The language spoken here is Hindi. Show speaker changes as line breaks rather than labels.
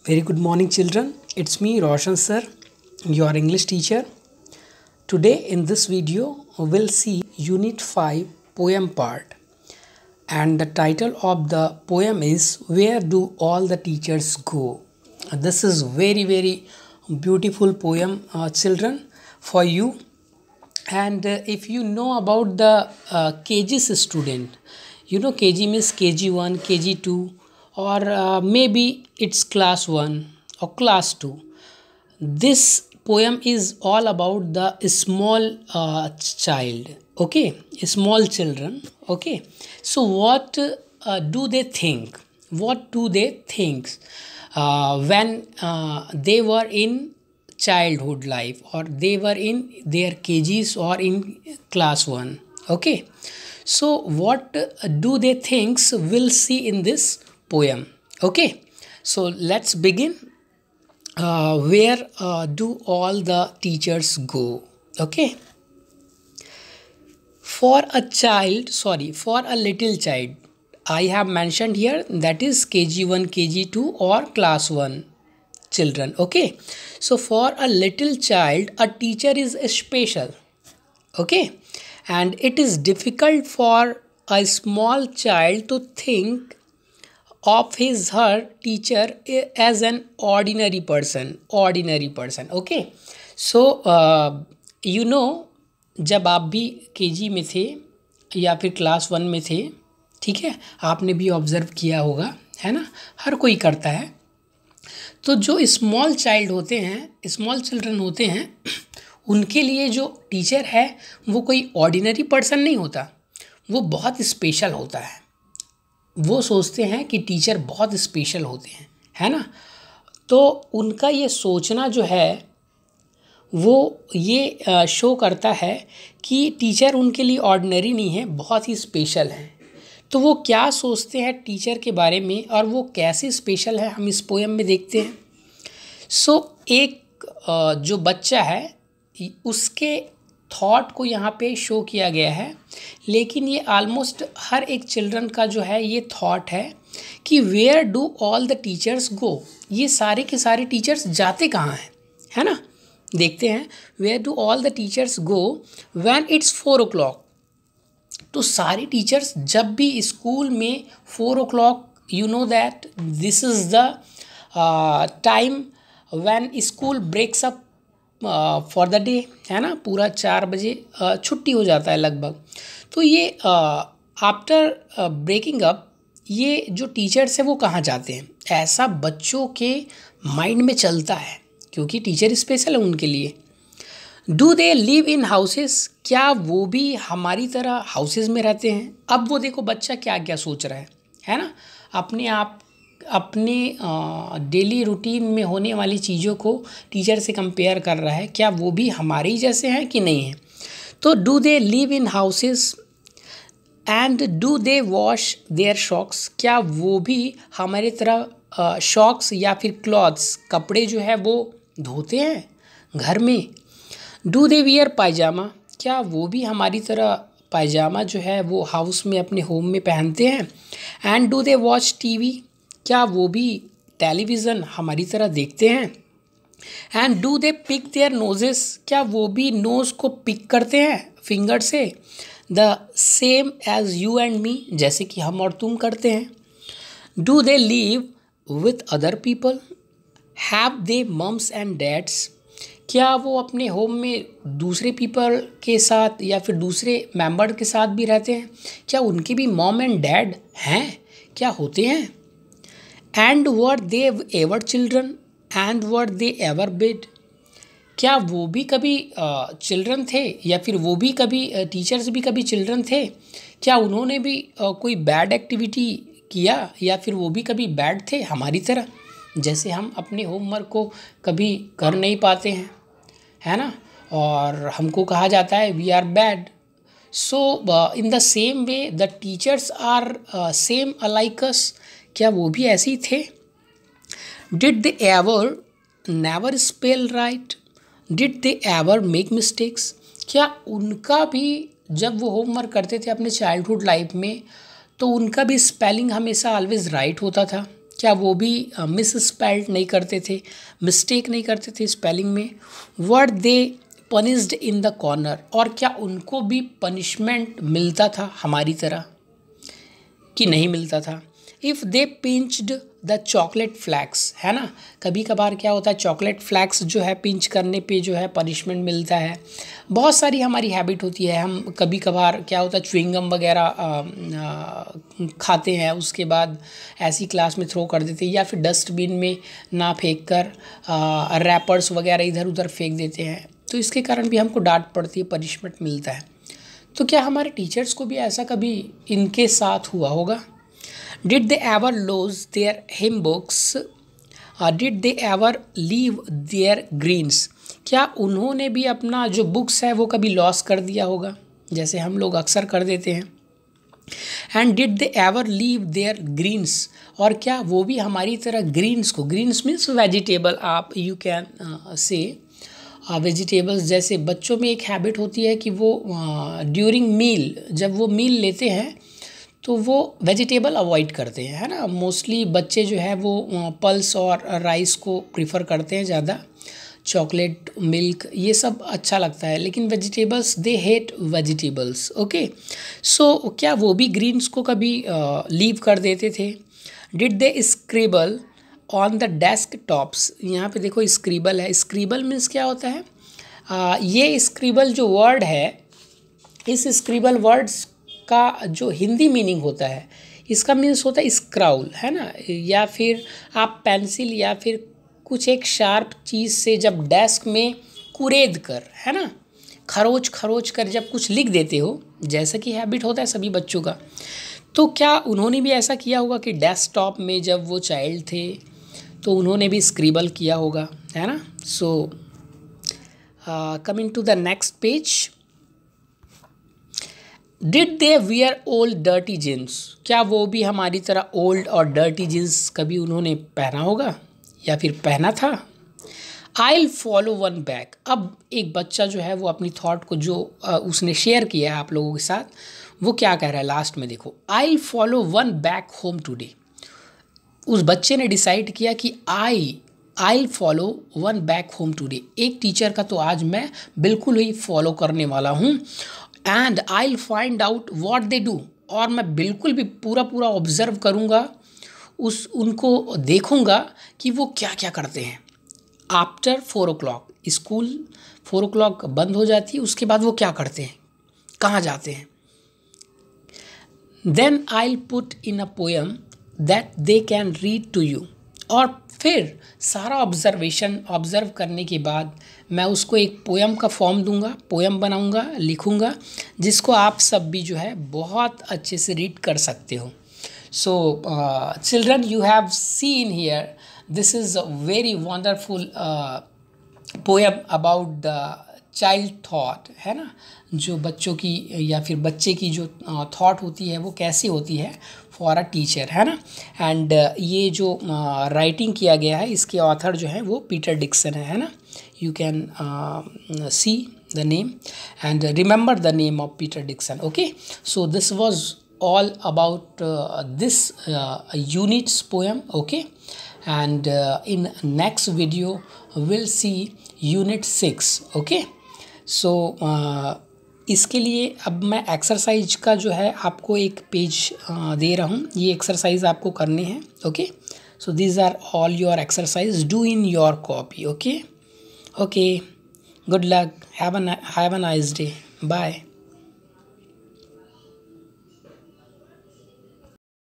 Very good morning, children. It's me, Roshan sir, your English teacher. Today, in this video, we'll see Unit 5 poem part. And the title of the poem is Where Do All the Teachers Go? This is very beautiful poem, children, for you. And if you know about the KG's student, you know KG means KG1, KG2, or maybe it's class 1 or class 2. This poem is all about the small child, okay, small children, okay. So what do they think? What do they think when they were in childhood life, or they were in their KGs or in class 1, okay. So what do they think, we'll see in this poem, okay. So let's begin. Where do all the teachers go? Okay. For a little child, I have mentioned here, that is KG1, KG2 or class 1 children, okay. So for a little child, a teacher is special, okay, and it is difficult for a small child to think of her teacher as an ordinary person, okay. So जब आप भी केजी में थे या फिर क्लास 1 में थे, ठीक है, आपने भी ऑब्जर्व किया होगा, है ना, हर कोई करता है। तो जो स्मॉल चिल्ड्रन होते हैं, उनके लिए जो टीचर है वो कोई ऑर्डिनरी पर्सन नहीं होता, वो बहुत स्पेशल होता है। वो सोचते हैं कि टीचर बहुत स्पेशल होते हैं, है ना। तो उनका ये सोचना जो है वो ये शो करता है कि टीचर उनके लिए ऑर्डिनरी नहीं है, बहुत ही स्पेशल है। तो वो क्या सोचते हैं टीचर के बारे में और वो कैसे स्पेशल है, हम इस पोएम में देखते हैं। सो एक जो बच्चा है उसके थॉट को यहाँ पे शो किया गया है, लेकिन ये ऑलमोस्ट हर एक चिल्ड्रन का जो है ये थॉट है कि where do all the teachers go, ये सारे के सारे टीचर्स जाते कहाँ हैं, है ना। देखते हैं, where do all the teachers go when it's 4 o'clock। तो सारे टीचर्स जब भी स्कूल में 4 o'clock, you know that this is the time when school breaks up for the day, है ना, पूरा 4 बजे छुट्टी हो जाता है लगभग। तो ये आफ्टर ब्रेकिंग अप ये जो टीचर्स है वो कहाँ जाते हैं, ऐसा बच्चों के माइंड में चलता है, क्योंकि टीचर स्पेशल है उनके लिए। Do they live in houses, क्या वो भी हमारी तरह हाउसेस में रहते हैं। अब वो देखो बच्चा क्या क्या सोच रहा है ना, अपने डेली रूटीन में होने वाली चीज़ों को टीचर से कंपेयर कर रहा है, क्या वो भी हमारे ही जैसे हैं कि नहीं है। तो do they live in houses and do they wash their socks, क्या वो भी हमारी तरह शॉक्स या फिर क्लॉथ्स, कपड़े जो है वो धोते हैं घर में। डू दे वियर पायजामा, क्या वो भी हमारी तरह पायजामा जो है वो हाउस में अपने होम में पहनते हैं। And do they watch TV, क्या वो भी टेलीविज़न हमारी तरह देखते हैं। And do they pick their noses, क्या वो भी नोज़ को पिक करते हैं फिंगर से, the same as you and me, जैसे कि हम और तुम करते हैं। Do they live with other people, have they mums and dads, क्या वो अपने होम में दूसरे पीपल के साथ या फिर दूसरे मेंबर के साथ भी रहते हैं, क्या उनके भी मॉम एंड डैड हैं, क्या होते हैं। And were they ever children and were they ever bed, क्या वो भी कभी चिल्ड्रन थे या फिर वो भी कभी टीचर्स भी कभी चिल्ड्रन थे, क्या उन्होंने भी कोई बैड एक्टिविटी किया या फिर वो भी कभी बैड थे हमारी तरह, जैसे हम अपने होमवर्क को कभी कर नहीं पाते हैं, है ना, और हमको कहा जाता है we are bad. So in the same way the teachers are same alike us, क्या वो भी ऐसे ही थे। Did they ever never spell right, did they ever make mistakes, क्या उनका भी जब वो होमवर्क करते थे अपने चाइल्डहुड लाइफ में तो उनका भी स्पेलिंग हमेशा ऑलवेज राइट होता था, क्या वो भी मिस स्पेल्ड नहीं करते थे, मिस्टेक नहीं करते थे स्पेलिंग में? वर दे पनिश्ड इन द कॉर्नर, और क्या उनको भी पनिशमेंट मिलता था हमारी तरह कि नहीं मिलता था? If they pinched the chocolate flakes, है ना, कभी कभार क्या होता है चॉकलेट फ्लैक्स जो है पिंच करने पे जो है पनिशमेंट मिलता है। बहुत सारी हमारी हैबिट होती है, हम कभी कभार क्या होता है च्युइंगम वगैरह खाते हैं, उसके बाद ऐसी क्लास में थ्रो कर देते हैं, या फिर डस्टबिन में ना फेंक कर रैपर्स वगैरह इधर उधर फेंक देते हैं, तो इसके कारण भी हमको डांट पड़ती है, पनिशमेंट मिलता है। तो क्या हमारे टीचर्स को भी ऐसा कभी इनके साथ हुआ होगा? Did they ever lose their hymn books, did they ever leave their greens, क्या उन्होंने भी अपना जो बुक्स है वो कभी लॉस कर दिया होगा, जैसे हम लोग अक्सर कर देते हैं? And did they ever leave their greens, और क्या वो भी हमारी तरह ग्रीन्स को, ग्रीन्स मीन्स वेजिटेबल, आप यू कैन से वेजिटेबल्स, जैसे बच्चों में एक हैबिट होती है कि वो ड्यूरिंग मील, जब वो मील लेते हैं तो वो वेजिटेबल अवॉइड करते हैं, है ना। मोस्टली बच्चे जो है वो पल्स और राइस को प्रीफर करते हैं ज़्यादा, चॉकलेट, मिल्क ये सब अच्छा लगता है, लेकिन vegetables they hate vegetables. Okay, so क्या वो भी ग्रीन्स को कभी लीव कर देते थे? Did they scribble on the desk tops, यहाँ पे देखो स्क्रिबल है, स्क्रिबल मीन्स क्या होता है? ये स्क्रिबल जो वर्ड है, इस स्क्रिबल वर्ड्स का जो हिंदी मीनिंग होता है, इसका मीन्स होता है स्क्राउल, है ना, या फिर आप पेंसिल या फिर कुछ एक शार्प चीज़ से जब डेस्क में कुरेद कर, है ना, खरोच खरोच कर जब कुछ लिख देते हो, जैसा कि हैबिट होता है सभी बच्चों का, तो क्या उन्होंने भी ऐसा किया होगा कि डेस्कटॉप में जब वो चाइल्ड थे तो उन्होंने भी स्क्रिबल किया होगा, है ना। So coming to the next page, did they wear old dirty jeans, क्या वो भी हमारी तरह ओल्ड और डर्टी जीन्स कभी उन्होंने पहना होगा या फिर पहना था? आई फॉलो वन बैक, अब एक बच्चा जो है वो अपनी थॉट को जो उसने शेयर किया है आप लोगों के साथ, वो क्या कह रहा है लास्ट में देखो, I follow one back home today. उस बच्चे ने डिसाइड किया कि I follow one back home today, एक टीचर का तो आज मैं बिल्कुल ही फॉलो करने वाला हूँ, and I find out what they do, और मैं बिल्कुल भी पूरा पूरा ऑब्जर्व करूँगा, उनको देखूँगा कि वो क्या क्या करते हैं। आफ्टर 4 o'clock, स्कूल 4 o'clock बंद हो जाती है, उसके बाद वो क्या करते हैं, कहाँ जाते हैं। Then I put in a poem that they can read to you, और फिर सारा ऑब्जर्व करने के बाद मैं उसको एक पोएम का फॉर्म दूंगा, पोएम बनाऊंगा, लिखूंगा, जिसको आप सब भी जो है बहुत अच्छे से रीड कर सकते हो। So children, you have seen here, this is a very wonderful poem about the child thought, है ना, जो बच्चों की या फिर बच्चे की जो थॉट होती है वो कैसी होती है फॉर अ टीचर, है ना। एंड ये जो राइटिंग किया गया है, इसके ऑथर जो है वो पीटर डिक्सन है ना। You can see the name and remember the name of Peter Dixon. Okay, so this was all about this unit's poem. Okay, and in next video we'll see unit 6. Okay, so इसके लिए अब मैं एक्सरसाइज का जो है आपको एक पेज दे रहा हूँ, ये एक्सरसाइज आपको करने हैं। Okay, so these are all your exercise, do in your copy. Okay, okay, good luck, have a nice day, bye.